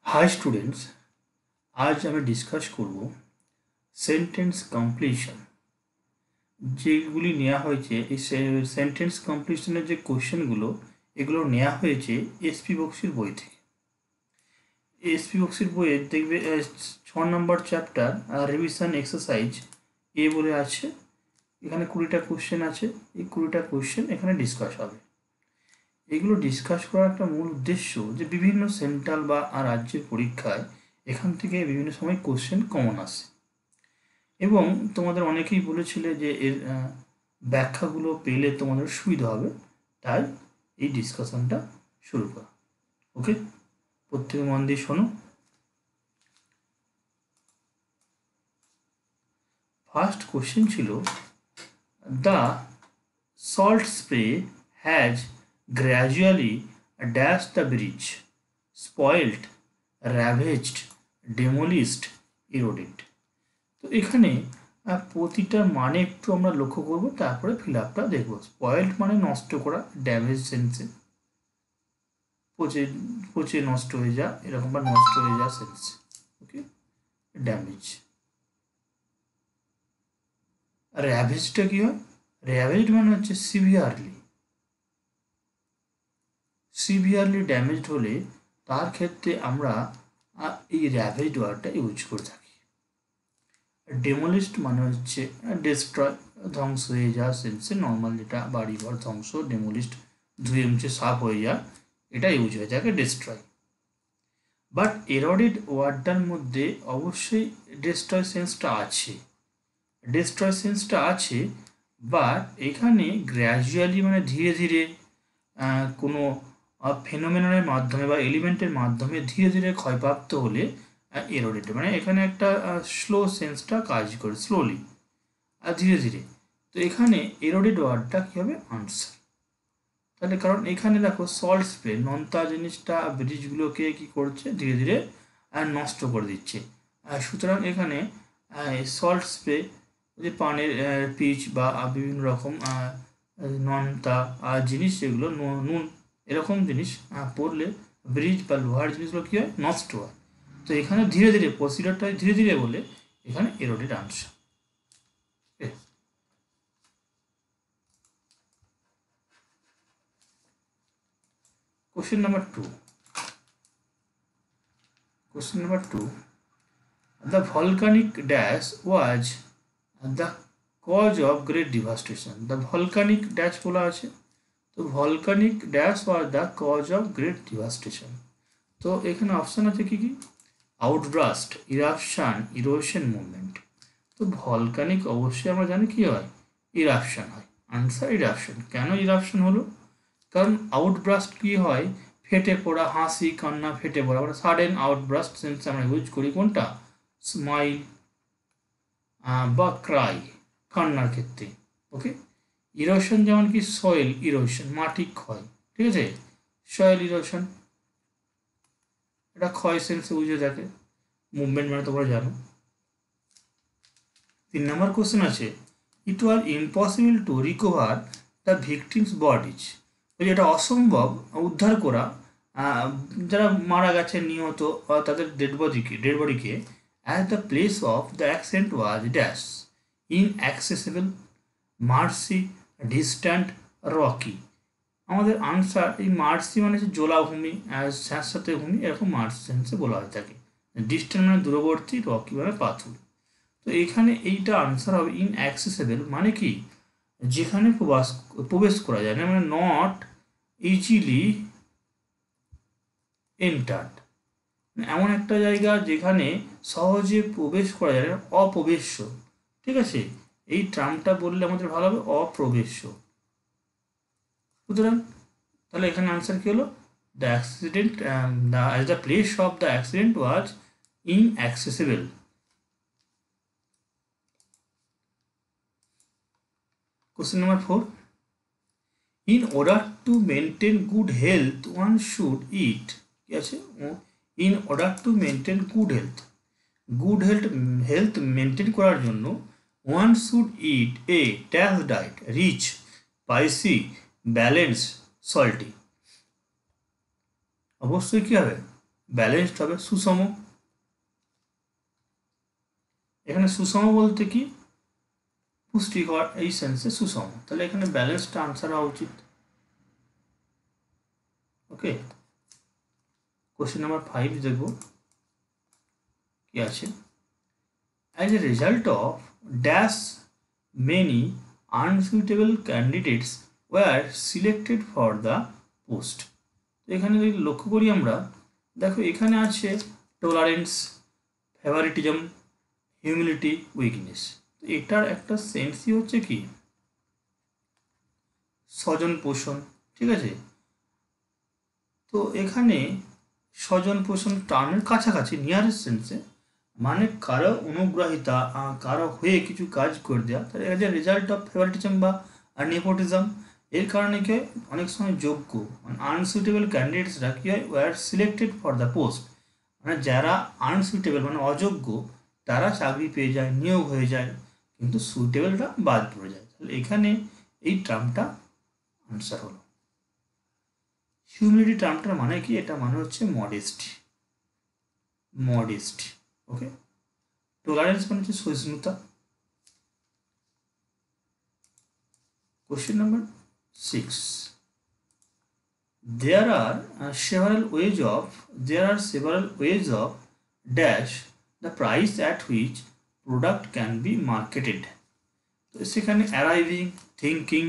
Hi students. आज हमें discuss करब सेंटेंस कमप्लीशन যেগুলি নেওয়া হয়েছে। এই সেন্টেন্স কমপ্লিশনের যে কোশ্চেনগুলো এগুলো নেওয়া হয়েছে এসপি বক্সির বই থেকে। এসপি বক্সির বইয়ে দেখবে 6 নম্বর চ্যাপ্টার রিভিশন এক্সারসাইজ এ বলে আছে। এখানে 20টা কোশ্চেন আছে। এই 20টা কোশ্চেন এখানে ডিসকাস হবে। এগুলো ডিসকাস করার একটা মূল উদ্দেশ্য যে বিভিন্ন সেন্ট্রাল বা রাজ্যের পরীক্ষায় এখান থেকে বিভিন্ন সময় কোশ্চেন কমন আসে এবং তোমাদের অনেকেই বলেছিলে যে এর ব্যাখ্যাগুলো পেলে তোমাদের সুবিধা হবে, তাই এই ডিসকাশনটা শুরু করা। ওকে, প্রত্যেকে মন দিয়ে শোনো। ফার্স্ট কোশ্চেন ছিল, the salt spray has gradually dashed the bridge, spoilt, ravaged, demolished, eroded। তো এখানে প্রতিটার মানে একটু আমরা লক্ষ্য করব, তারপরে ফিল আপটা দেখব। স্পয়েল্ড মানে নষ্ট করা, ড্যামেজ সেন্সে পচে পচে নষ্ট হয়ে যা এরকম, বা নষ্ট হয়ে যা সেন্সে। ওকে, ড্যামেজ। র্যাভেজটা কি হয়? র্যাভেজড মানে হচ্ছে সিভিয়ারলি ড্যামেজড হলে তার ক্ষেত্রে আমরা এই র্যাভেজড ওয়ার্ডটা ইউজ করে থাকি। ডেমোলিস্ট মানে হচ্ছে ডিস্ট্রয়, ধ্বংস হয়ে যাওয়া সেন্সে, নর্মাল যেটা বাড়ি ঘর ধ্বংস, ডেমোলিস্ট ধুয়ে মুছে সাফ হয়ে যাওয়া, এটা ইউজ হয়ে থাকে ডিস্ট্রয়। বাট এরোডেড ওয়ার্ডটার মধ্যে অবশ্যই ডিস্ট্রয় সেন্সটা আছে, বাট এখানে গ্র্যাজুয়ালি মানে ধীরে ধীরে কোনো ফেনোমেননের মাধ্যমে বা এলিমেন্টের মাধ্যমে ধীরে ধীরে ক্ষয়প্রাপ্ত হলে এরোডেড, মানে এখানে একটা স্লো সেন্সটা কাজ করে, স্লোলি আর ধীরে ধীরে। তো এখানে এরোডেড ওয়ার্ডটা কী হবে? আনসার। তাহলে কারণ এখানে দেখো সল্ট স্প্রে, নোনতা জিনিসটা ব্রিজগুলোকে কী করছে? ধীরে ধীরে নষ্ট করে দিচ্ছে। সুতরাং এখানে সল্ট স্প্রে যে পানের পিচ বা বিভিন্ন রকম নোনতা জিনিস, যেগুলো নুন এরকম জিনিস পড়লে ব্রিজ বা লোহার জিনিসগুলো কী হয়? নষ্ট হয়। তো এখানে ধীরে ধীরে প্রসিডারটা ধীরে ধীরে বলে এখানে এরোডেড answer. Question number 2. The volcanic dash was the cause of great devastation. The volcanic dash বলা আছে, তো volcanic dash was the cause of great devastation। তো এখানে অপশান আছে কি কি? Outburst, eruption, erosion, movement. তো ভলকানিক অবশ্যই আমরা জানি কি হয়? ইরাপশান হয়। Answer eruption. কেন ইরাপশান হলো? কারণ আউটব্রাস্ট কি হয়? ফেটে পড়া, হাসি কান্না ফেটে পড়া, আমরা সাডেন আউটব্রাস্ট সেন্স আমরা ইউজ করি কোনটা? স্মাইল বা ক্রাই, কান্নার ক্ষেত্রে। ওকে, ইরোশন যেমন কি সয়েল ইরোশন, মাটি ক্ষয়, ঠিক আছে? সয়েল ইরোশন এটা ক্ষয় সেন্সে বুঝে থাকে। মুভমেন্ট মানে তোমরা জানো। 3 নম্বর কোশ্চেন আছে, it was impossible to recover the victims bodies. এটা অসম্ভব উদ্ধার করা যারা মারা গেছে, নিহত, তাদের ডেড বডিকে as the place of the accident was dash, inaccessible, marshy, distant, rocky. আমাদের আনসার এই মার্সি মানে হচ্ছে জলাভূমি, স্যাঁতস্যাঁতে ভূমি, এরকম মার্সি সেন্সে বলা হয়ে থাকে। ডিস্ট্যান্ট মানে দূরবর্তী, রকি মানে পাথর। তো এখানে এইটা আনসার হবে ইনঅ্যাক্সেসেবল, মানে কি? যেখানে প্রবেশ করা যায় না, মানে নট ইজিলি এন্টার্ড, এমন একটা জায়গা যেখানে সহজে প্রবেশ করা যায় না, অপ্রবেশ্য। ঠিক আছে, এই টার্মটা বললে আমাদের ভালো হবে, অপ্রবেশ্য। সুতরাং তাহলে এখানে আনসার কি হলো? The accident as the place of the accident was inaccessible. Question number 4. In order to maintain good health, one should eat. কি আছে? In order to maintain good health maintain করার জন্য one should eat a dash diet, rich, spicy, balanced, salty। অবশ্যই কি হবে? Balanced হবে, সুষম। এখানে সুষম বলতে কি, পুষ্টিকর, এই সেন্সে সুষম, তাহলে এখানে ব্যালেন্সড আনসার হওয়া উচিত। ওকে, কোশ্চেন নাম্বার 5 দেখবো কি আছে। As a result of dash, many unsuitable candidates were selected for the post. এখানে যদি লক্ষ্য করি আমরা, দেখো এখানে আছে টলারেন্স, ফেভারিটিজম, হিউমিলিটি, উইকনেস। এটার একটা সেন্সই হচ্ছে কি স্বজন পোষণ, ঠিক আছে। তো এখানে স্বজন পোষণ টার্মের কাছাকাছি, নিয়ারেস্ট সেন্সে, মানে কারো অনুগ্রহিতা, কারো হয়ে কিছু কাজ করে দেওয়া, তার as a result of favouritism বা নেপোটিজম। এর কারণে কি হয়, অনেক সময় যোগ্য মানে আনসুইটেবল ক্যান্ডিডেটসরা কী হয়, were selected for the post, মানে যারা আনসুইটেবল মানে অযোগ্য তারা চাকরি পেয়ে যায়, নিয়োগ হয়ে যায়, কিন্তু সুইটেবলটা বাদ পড়ে যায়। তাহলে এখানে এই টার্মটা আনসার হলো। হিউমিলিটি টার্মটার মানে কি, এটা মানে হচ্ছে মডেস্টি, মডেস্টি। ওকে, টলারেন্স মানে হচ্ছে সহিষ্ণুতা। Question number 6. There are several ways of dash the price at which product can be marketed. তো সেখানে অ্যারাইভিং, থিঙ্কিং,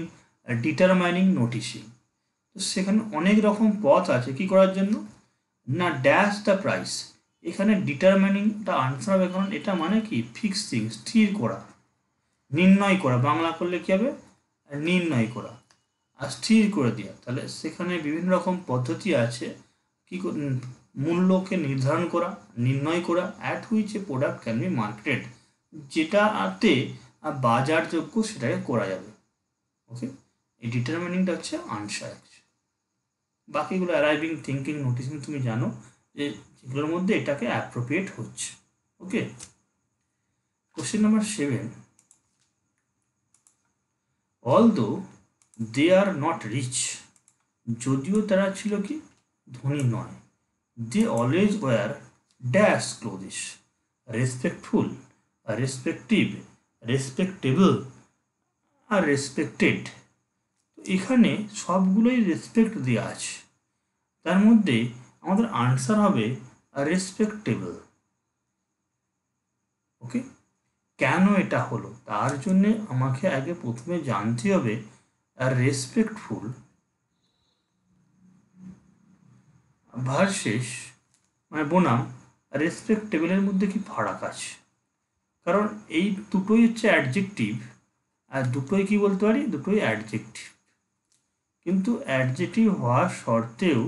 ডিটারমাইনিং, নোটিশিং। তো সেখানে অনেক রকম পথ আছে কি করার জন্য না, ড্যাশ দ্য প্রাইস। এখানে ডিটারমাইনিংটা আনসার হবে, কারণ এটা মানে কি ফিক্সিং, স্থির করা, নির্ণয় করা, বাংলা করলে কী হবে নির্ণয় করা, আর স্থির করে দেওয়া। তাহলে সেখানে বিভিন্ন রকম পদ্ধতি আছে কি মূল্যকে নির্ধারণ করা, নির্ণয় করা, at which a product can be marketed, যেটাতে বাজারযোগ্য সেটাকে করা যাবে। ওকে, এই ডিটারমিনিংটা হচ্ছে আনসার। বাকিগুলো অ্যারাইভিং, থিঙ্কিং, নোটিসিং তুমি জানো যে যেগুলোর মধ্যে এটাকে অ্যাপ্রোপ্রিয়েট হচ্ছে। Okay, question number 7. Although they are not rich, যদিও তারা ছিল কি ধনী নয়, they always wore dash clothes, respectful, respective, respectable আর রেসপেক্টেড। তো এখানে সবগুলোই রেসপেক্ট দেওয়া আছে, তার মধ্যে আমাদের আনসার হবে রেসপেক্টেবল। ওকে, কেন এটা হলো তার জন্যে আমাকে আগে প্রথমে জানতে হবে রেসপেক্টফুল ভার্সেস মানে বনাম রেসপেক্টেবলের মধ্যে কি ফারাক আছে। কারণ এই দুটোই হচ্ছে অ্যাডজেক্টিভ, আর দুটোই কি বলতে পারি, দুটোই অ্যাডজেক্টিভ। কিন্তু অ্যাডজেক্টিভ হওয়া সত্ত্বেও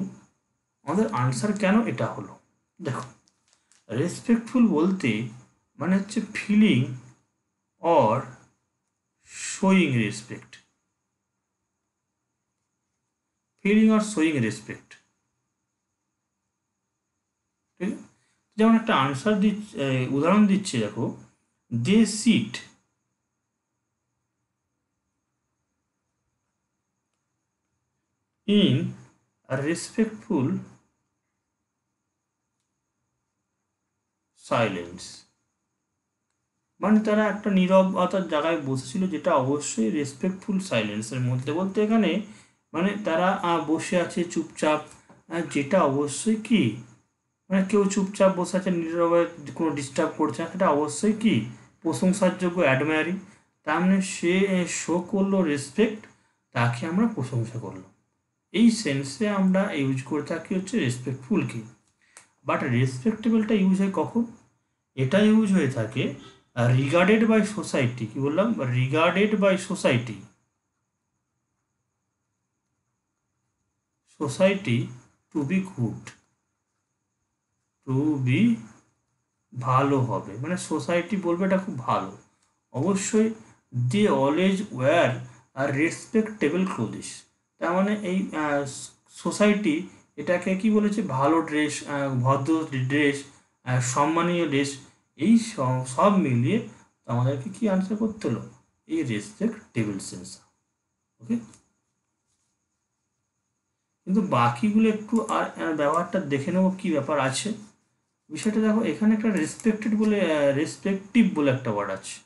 আমাদের আনসার কেন এটা হলো, দেখো রেসপেক্টফুল বলতে মানে হচ্ছে feeling or showing respect, feeling or showing respect. ঠিক আছে, যেমন একটা আনসার দিচ্ছে, উদাহরণ দিচ্ছে, দেখো they sit in respectful silence, মানে তারা একটা নীরবতার জায়গায় বসেছিল, যেটা অবশ্যই রেসপেক্টফুল সাইলেন্সের মধ্যে, বলতে এখানে মানে তারা বসে আছে চুপচাপ, যেটা অবশ্যই কি মানে কেউ চুপচাপ বসে আছে নীরবে, কোনো ডিস্টার্ব করছে না, এটা অবশ্যই কি প্রশংসার যোগ্য, অ্যাডমায়ারিং। তার মানে সে শো করলো রেসপেক্ট, তাকে আমরা প্রশংসা করলাম। এই সেন্সে আমরা ইউজ করে থাকি হচ্ছে রেসপেক্টফুলকে। বাট রেসপেক্টেবলটা ইউজ হয় কখন, এটা ইউজ হয়ে থাকে রিগার্ডেড বাই সোসাইটি, কি বললাম, regarded by society, society to be good, to be ভালো হবে, মানে সোসাইটি বলবে এটা খুব ভালো। অবশ্যই দে অলওয়েজ ওয়্যার আর রেসপেক্টেবল ক্লোদিস, তার মানে এই সোসাইটি এটাকে কি বলেছে, ভালো ড্রেস, ভদ্র ড্রেস, সম্মানীয় ড্রেস, এই সব মিলিয়ে আমাদেরকে কি আনসার করতে হলো, এই রেসপেক্টেবল সেন্স। ওকে, কিন্তু বাকিগুলো একটু আর ব্যবহারটা দেখে নেবো কী ব্যাপার আছে। বিষয়টা দেখো, এখানে একটা রেসপেক্টিভ বলে একটা ওয়ার্ড আছে,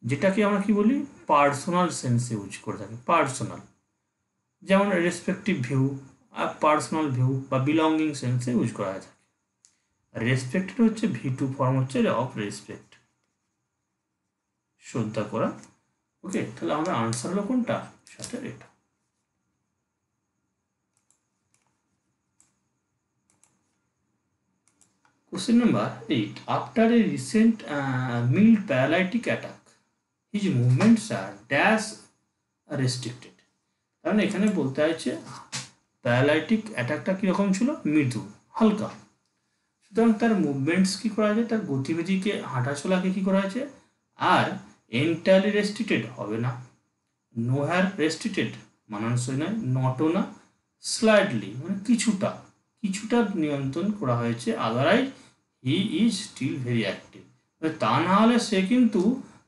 যেটাকে আমরা কি বলি, পার্সোনাল সেন্সে ইউজ করে থাকি। পার্সোনাল, যেমন রেসপেক্টিভ ভিউ আর পার্সোনাল ভিউ বা বিলঙ্গিং সেন্সে ইউজ করা হয়ে থাকে। রেসপেক্টেড হচ্ছে V2 ফর্ম হচ্ছে অফ রেসপেক্ট, শ্রদ্ধা করা। ওকে, তাহলে আমরা আনসার হলো কোনটা, সাথে এটা। Question number 8. After a recent mild paralytic attack, his movements are dash restricted. কারণ এখানে বলতে হয়েছে প্যারালাইটিক অ্যাটাকটা কীরকম ছিল, মৃদু, হালকা। সুতরাং তার মুভমেন্টস কী করা হয়েছে, তার গতিবিধিকে, হাঁটাচলাকে কী করা হয়েছে, আর এন্টায়ারলি রেস্ট্রিক্টেড হবে না, নো হ্যার রেস্ট্রিক্টেড মানানসই নয়, নটও না, স্লাইডলি মানে কিছুটা কিছুটা নিয়ন্ত্রণ করা হয়েছে, otherwise he is still very active. তা না হলে সে কিন্তু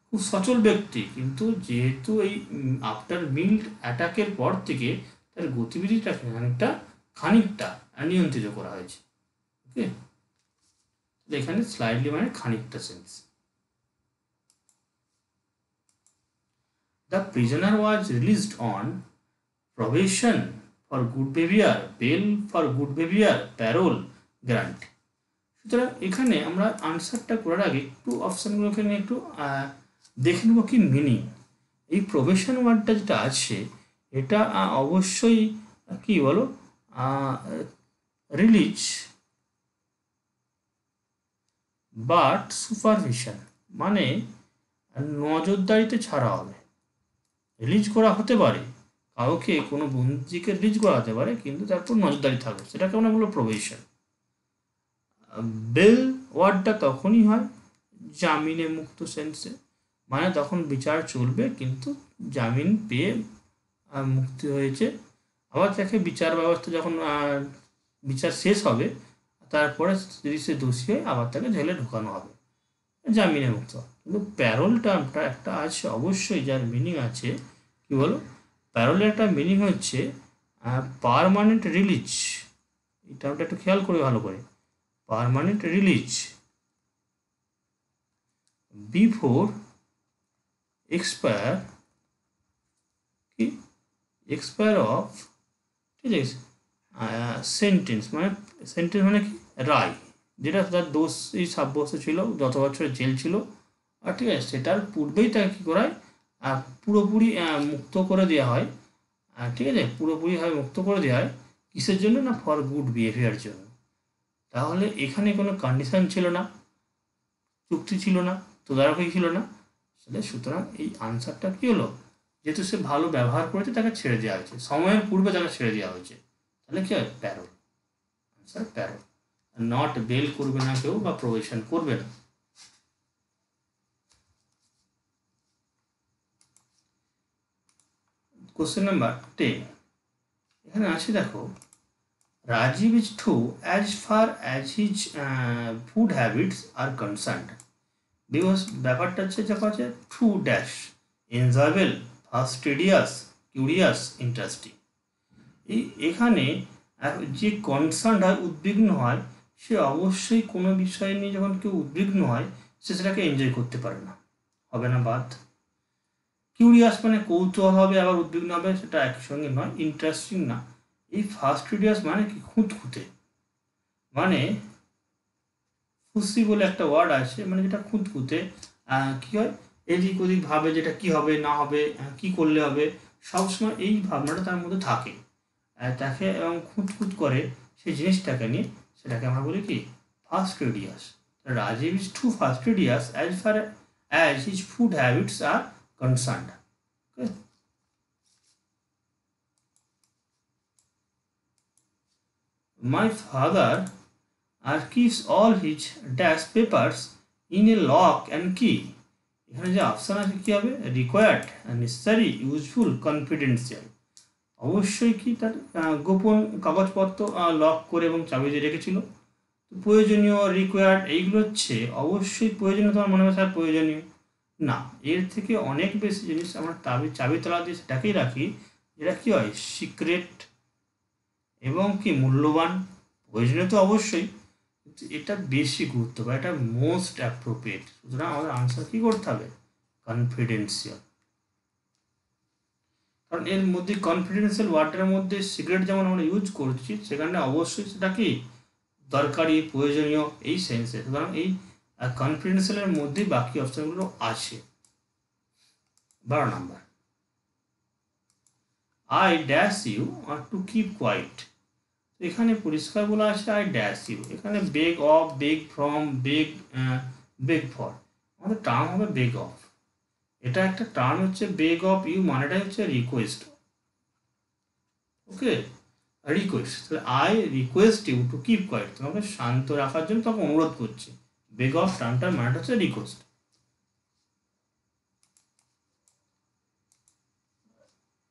খুব সচল ব্যক্তি, কিন্তু যেহেতু এই আফটার মিল্ড অ্যাটাকের পর থেকে তার গতিবিধিটাকে খানিকটা নিয়ন্ত্রিত করা হয়েছে। ওকে, এখানে স্লাইডলি মানে খানিকটা sense. The prisoner was released on probation for good behavior, bail for good behavior, parole grant. সুতরাং এখানে আমরা আনসারটা করার আগে একটু অপশানগুলোকে নিয়ে একটু দেখে নেব কি মিনিং। এই প্রবেশন ওয়ার্ডটা যেটা আছে, এটা অবশ্যই কি বলো, রিলিজ বাট সুপারভিশন, মানে নজরদারিতে ছাড়া হবে। রিলিজ করা হতে পারে, কাউকে কোনো বন্দীকে রিলিজ করা হতে পারে, কিন্তু তারপর নজরদারি থাকবে, সেটাকে আমরা বলবো প্রবেশন। বেল ওয়ার্ডটা তখনই হয় জামিনে মুক্ত সেন্সে, মানে তখন বিচার চলবে কিন্তু জামিন পেয়ে মুক্তি হয়েছে, আবার তাকে বিচার ব্যবস্থা যখন বিচার শেষ হবে তারপরে যদি সে দোষী হয় আবার তাকে জেলে ঢোকানো হবে, জামিনে মুক্ত। কিন্তু প্যারোল টার্মটা একটা আছে অবশ্যই, যার মিনিং আছে, কি বলো, প্যারোলের একটা মিনিং হচ্ছে পার্মানেন্ট রিলিজ। এই টার্মটা একটু খেয়াল করে ভালো করে, permanent release before expire of, ঠিক আছে, সেন্টেন্স মানে কি, রায়, যেটা তার দোষী সাব্যস্ত ছিল, যত বছরের জেল ছিল, আর ঠিক আছে, সেটার পূর্বেই তাকে কী করায়, পুরোপুরি মুক্ত করে দেওয়া হয়। ঠিক আছে, পুরোপুরিভাবে মুক্ত করে দেওয়া হয়, কিসের জন্য না, ফর গুড বিহেভিয়ার জন্য। তাহলে এখানে কোনো কন্ডিশন ছিল না, চুক্তি ছিল না, তদারকি ছিল না, সুতরাং এই আনসারটা কী হলো, যেহেতু সে ভালো ব্যবহার করেছে তাকে ছেড়ে দেওয়া হয়েছে, সময়ের পূর্বে তাকে ছেড়ে দেওয়া হয়েছে, তাহলে কী হয়, parole. Answer parole, not bail করবে না কেউ বা প্রবেশন করবে না। কোশ্চেন নাম্বার 10, এখানে আছে দেখো, Rajiv is true as far as his food habits are concerned. Because ব্যাপারটা হচ্ছে যখন আছে true dash, enjoyable, fastidious, curious, interesting. এখানে যে কনসার্ন হয়, উদ্বিগ্ন হয়, সে অবশ্যই কোনো বিষয় নিয়ে যখন কেউ উদ্বিগ্ন হয় সে সেটাকে এনজয় করতে পারে না, হবে না, বাদ। কিউরিয়াস মানে কৌতূহল হবে, আবার উদ্বিগ্ন হবে, সেটা একসঙ্গে নয়, ইন্টারেস্টিং না। এই ফাস্টিডিয়াস মানে কি, খুঁতখুঁতে, মানে ফুসি বলে একটা ওয়ার্ড আছে, মানে যেটা খুঁতখুঁতে, কী হয়, এদিক ওদিক ভাবে, যেটা কি হবে না হবে, কি করলে হবে, সবসময় এই ভাবনাটা তার মধ্যে থাকে, তাকে এবং খুঁতখুঁত করে সেই জিনিসটাকে নিয়ে, সেটাকে আমরা বলি কি, fastidious. Rajiv is too fastidious as far as his food habits are concerned. Okay, my father keeps all his dash papers in a lock and key. এখানে যে অপশান আছে কী হবে, রিকোয়ার্ড, নেসেসারি, ইউজফুল, কনফিডেন্সিয়াল। অবশ্যই কি তার গোপন কাগজপত্র লক করে এবং চাবি দিয়ে রেখেছিল। তো প্রয়োজনীয়, রিকোয়ার্ড, এইগুলো হচ্ছে অবশ্যই প্রয়োজনীয়, তোমার মনে হয় স্যার প্রয়োজনীয় না, এর থেকে অনেক বেশি জিনিস আমরা চাবি তালা দিয়ে সেটাকেই রাখি, যেটা কী হয়, সিক্রেট, এবং কি মূল্যবান, প্রয়োজনীয় তো অবশ্যই, কিন্তু এটা বেশি গুরুত্ব বা এটা মোস্ট অ্যাপ্রোপ্রিয়েট। সুতরাং আমাদের আনসার কী করতে হবে? কনফিডেন্সিয়াল। কারণ এর মধ্যে কনফিডেন্সিয়াল ওয়ার্ডের মধ্যে সিক্রেট যেমন আমরা ইউজ করছি, সেখানে অবশ্যই সেটা কি দরকারি, প্রয়োজনীয় এই সেন্সে। সুতরাং এই কনফিডেন্সিয়ালের মধ্যেই বাকি অপশানগুলো আছে। 12 নাম্বার, I dash you to keep quiet. এখানে পরিষ্কার বলা আছে আই ড্যাশ ইউ, এখানে beg of, beg from, beg for, আমাদের টার্ম হবে বেগ অফ। এটা একটা টার্ম হচ্ছে বেগ অফ ইউ, মানেটা হচ্ছে রিকোয়েস্ট। ওকে, রিকোয়েস্ট, তাহলে I request you to keep quiet, তোমাকে শান্ত রাখার জন্য তোমাকে অনুরোধ করছি। বেগ অফ টার্মটার মানেটা হচ্ছে request.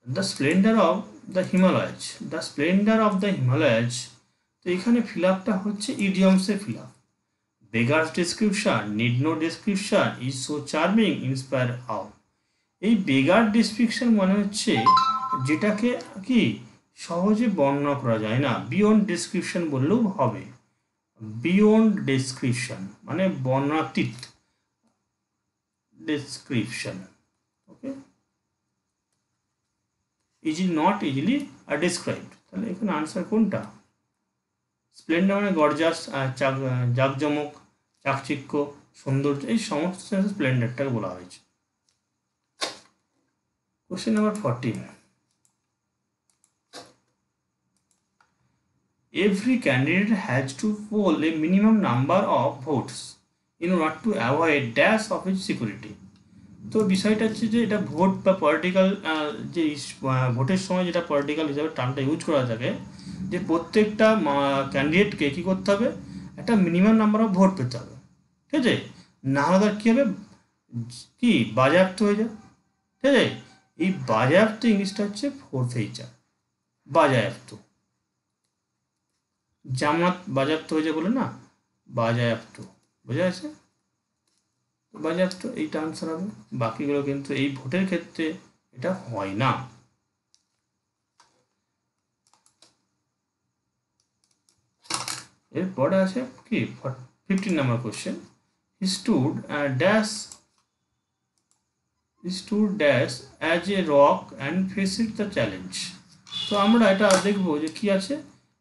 The splendour of the Himalayas, the splendour of the Himalayas, তো এখানে ফিল আপটা হচ্ছে ইডিয়মসে fill up. Beggars description, need no description, is so charming, inspire how. এই বেগার ডিসক্রিপশন মানে হচ্ছে যেটাকে কি সহজে বর্ণনা করা যায় না, বিয়ন্ড ডিসক্রিপশন বললেও হবে। বিয়ন্ড ডিসক্রিপশন মানে বর্ণনাতীত description. Okay, is not easily described, তাহলে এখানে আনসার কোনটা? স্প্লেন্ডার মানে গর্জাস, জাঁকজমক, চাকচিক্য, সৌন্দর্য, এই সমস্ত সেন্সে স্প্লেন্ডারটাকে বলা হয়েছে। Question number 14, every candidate has to poll a minimum number of votes in order to avoid dash of its security। তো বিষয়টা হচ্ছে যে এটা ভোট বা পলিটিক্যাল, যে ভোটের সময় যেটা পলিটিক্যাল হিসাবে টার্মটা ইউজ করা থাকে, যে প্রত্যেকটা ক্যান্ডিডেটকে কী করতে হবে, একটা মিনিমাম নাম্বার অফ ভোট পেতে হবে। ঠিক আছে, না হলে কী হবে, কি বাজেয়াপ্ত হয়ে যায়। ঠিক আছে, এই বাজেয়াপ্ত ইংলিশটা হচ্ছে ফোর্থ এইচার, বাজেয়াপ্ত। জামানত বাজেয়াপ্ত হয়েছে বলে না, বাজেয়াপ্ত, বোঝা যাচ্ছে? বাজেয়াপ্ত এইটা আনসার হবে, বাকিগুলো কিন্তু এই ভোটের ক্ষেত্রে এটা হয় না। এরপরে আছে কি 15 number question, stood dash as a rock and faced the challenge. তো আমরা এটা দেখবো যে কি আছে,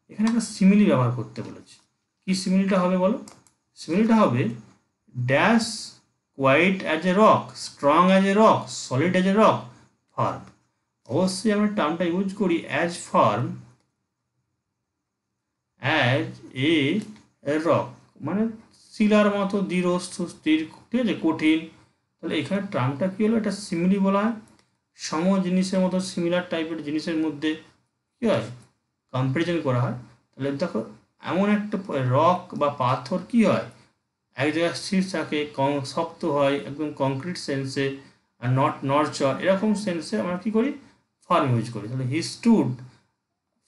এখানে একটা সিমিলি ব্যবহার করতে বলেছে। কি সিমিলিটা হবে বলো? সিমিলিটা হবে dash quiet as a rock, strong as a rock, solid as a rock, firm. অবশ্যই আমরা টার্মটা ইউজ করি as firm as a rock, মানে শিলার মতো দৃঢ় স্থির, ঠিক আছে, কঠিন। তাহলে এখানে টার্মটা কী হলো, এটা সিমিলি বলা হয়। সম জিনিসের মতো সিমিলার টাইপের জিনিসের মধ্যে কী হয়, কম্পারিজন করা হয়। তাহলে দেখো এমন একটা রক বা পাথর কী হয়, এক জায়গায় স্থির থাকে, শক্ত হয় একদম কংক্রিট সেন্সে, আর নড়চড় এরকম সেন্সে আমরা কী করি, ফার্ম ইউজ করি। তাহলে হি stood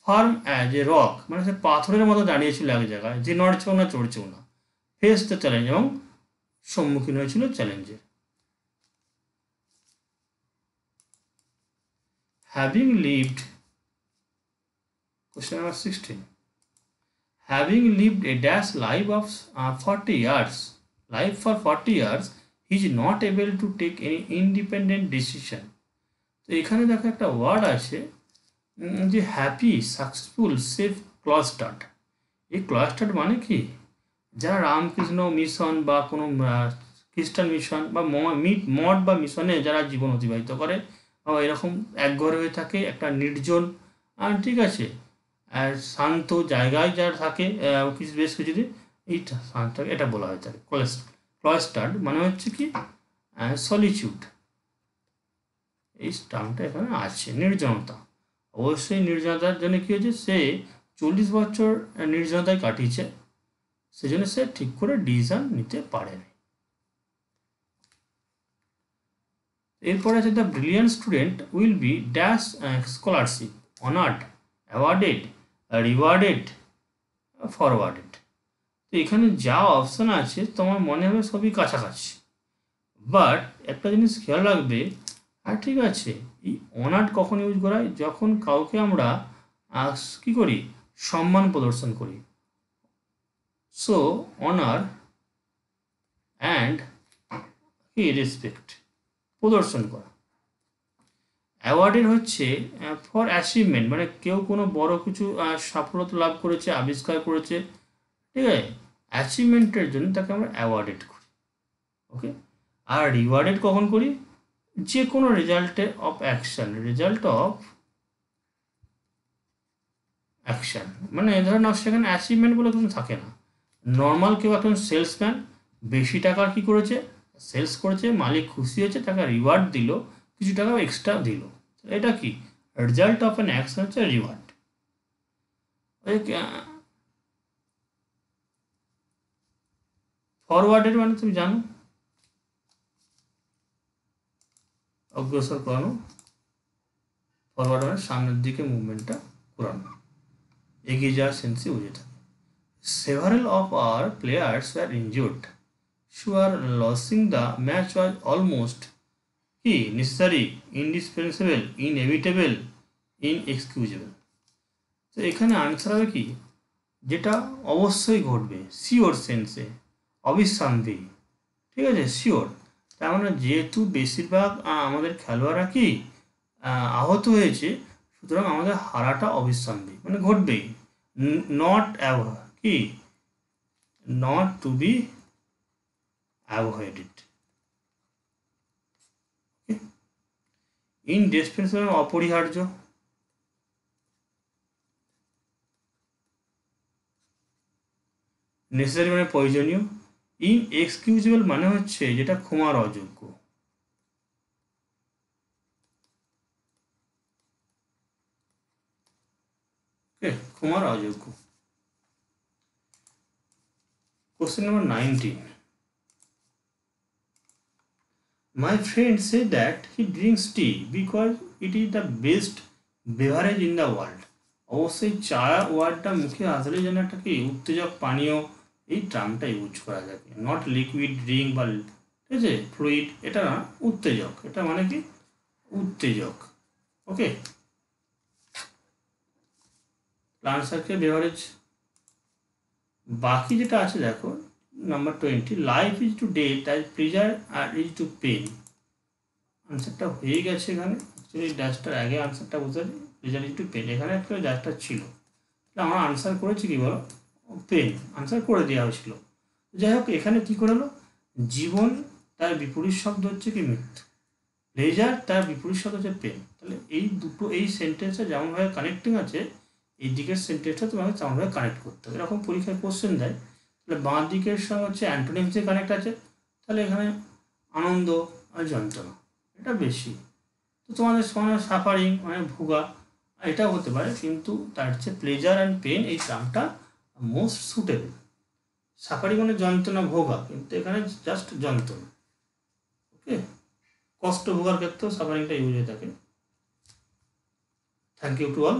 farm as a rock, মানে সে পাথরের মতো দাঁড়িয়েছিল এক জায়গায়, যে নড়ছেও না চড়ছেও না, ফেস দ্য চ্যালেঞ্জ, এবং সম্মুখীন হয়েছিল চ্যালেঞ্জের। Having lived, question number 16, having lived a dash life of 40 years, life for 40 years, he is not able to take any independent decision। তো এখানে দেখো একটা ওয়ার্ড আছে যে হ্যাপি, সাকসেসফুল, সেফ, ক্লস্টার্ড। এই ক্লস্টার্ড মানে কি, যারা রামকৃষ্ণ মিশন বা কোনো খ্রিস্টান মিশন বা মঠ বা মিশনে যারা জীবন অতিবাহিত করে, বা এরকম একঘরে হয়ে থাকে একটা নির্জন, ঠিক আছে, আর শান্ত জায়গায় যারা থাকে কিছু বেশ কিছুদিন, এইটা শান্ত, এটা বলা হয় থাকে ক্লস্টার্ড, মানে হচ্ছে কি সলিচিউড। এই টার্মটা এখানে আছে, নির্জনতা। অবশ্যই নির্জনতার জন্য কী হয়েছে, সে 40 বছর নির্জনতায় কাটিয়েছে, সেজন্য সে ঠিক করে ডিসিশন নিতে পারেনি। এরপরে আছে the brilliant student will be dash scholarship, honoured, awarded, rewarded, forwarded. তো এখানে যা অপশান আছে তোমার মনে হবে সবই কাছাকাছি, বাট একটা জিনিস খেয়াল রাখবে, আর ঠিক আছে, এই অনার্ড কখন ইউজ করা হয়, যখন কাউকে আমরা কী করি, সম্মান প্রদর্শন করি। সো অনার অ্যান্ড কি রেসপেক্ট প্রদর্শন করা। অ্যাওয়ার্ডের হচ্ছে ফর অ্যাচিভমেন্ট, মানে কেউ কোনো বড় কিছু সফলতা লাভ করেছে, আবিষ্কার করেছে, ঠিক আছে, অ্যাচিভমেন্টের জন্য তাকে আমরা অ্যাওয়ার্ডেড করি। ওকে, আর রিওয়ার্ডেড কখন করি? যে কোনো রেজাল্টে of action, result of action, মানে ধরেন সেখানে অ্যাচিভমেন্ট বলে কিছু থাকে না। নর্মাল কেউ একজন সেলসম্যান বেশি টাকার কি করেছে, সেলস করেছে, মালিক খুশি হয়েছে, তাকে রিওয়ার্ড দিল, কিছু টাকা এক্সট্রা দিল, এটা কি রেজাল্ট অফ অ্যান অ্যাকশন হচ্ছে রিওয়ার্ড। ফরওয়ার্ডের মানে তুমি জানো, অগ্রসর করানো, ফরওয়ার্ড মানে সামনের দিকে মুভমেন্টটা করানো, এগিয়ে যাওয়ার সেন্সে বুঝে থাকে। Several of our players were injured, sure losing the match was almost কি necessary, indispensable, inevitable, inexcusable। তো এখানে আনসার হবে কি, যেটা অবশ্যই ঘটবে, শিওর সেন্সে, অবিশ্রান্তি, ঠিক আছে, শিওর। তার মানে যেহেতু বেশিরভাগ আমাদের খেলোয়াড়রা কি আহত হয়েছে, সুতরাং আমাদের হারাটা অবিশ্রান্তি, মানে ঘটবেই, নট কি not to be avoided. Indispensable অপরিহার্য, নেসেসারি মানে প্রয়োজনীয়, ইনএক্সকিউজেবল মানে হচ্ছে যেটা ক্ষমার অযোগ্য। ক্ষমার অযোগ্য। Question number 19. My friend said that he drinks tea because it is the best beverage in the world. অবশ্যই চা ওয়ার্ডটা মুখে আসলে যেন একটা কি উত্তেজক পানীয়, এই টার্মটা ইউজ করা থাকে, নট লিকুইড ড্রিঙ্ক বা ঠিক আছে ফ্লুইড, এটা না, উত্তেজক, এটা মানে কি উত্তেজক। ওকে, আনসারকে বেভারেজ। বাকি যেটা আছে দেখো, number 20, life is to death as pleasure আর ইজ টু পেন। আনসারটা হয়ে গেছে এখানে, অ্যাকচুয়ালি ড্যাশটার আগে আনসারটা বুঝতে পারি, প্লেজার ইজ টু পেন, এখানে একটা ড্যাশটা ছিল, তাহলে আমরা আনসার করেছি কি বলো, পেন, আনসার করে দেওয়া হয়েছিল। যাই হোক, এখানে কী করে হলো, জীবন তার বিপরীত শব্দ হচ্ছে কি মৃত্যু, প্লেজার তার বিপরীত শব্দ হচ্ছে পেন, তাহলে এই দুটো এই সেন্টেন্সটা যেমনভাবে কানেক্টিং আছে, এই দিকের সেন্টেন্সটা তোমাকে তেমনভাবে কানেক্ট করতে হবে। এরকম পরীক্ষায় কোশ্চেন দেয়, তাহলে বাঁ দিকের সঙ্গে হচ্ছে অ্যান্টোনিমস যে কানেক্ট আছে, তাহলে এখানে আনন্দ আর যন্ত্রণা এটা বেশি, তো তোমাদের সঙ্গে সাফারিং মানে ভোগা এটাও হতে পারে, কিন্তু তার হচ্ছে প্লেজার অ্যান্ড পেন এই টার্মটা মোস্ট সুটেবল। সাফারিং মানে যন্ত্রণা ভোগা, কিন্তু এখানে জাস্ট যন্ত্রণা। ওকে, কষ্ট ভোগার ক্ষেত্রেও সাফারিংটা ইউজ হয়ে থাকে। Thank you to all.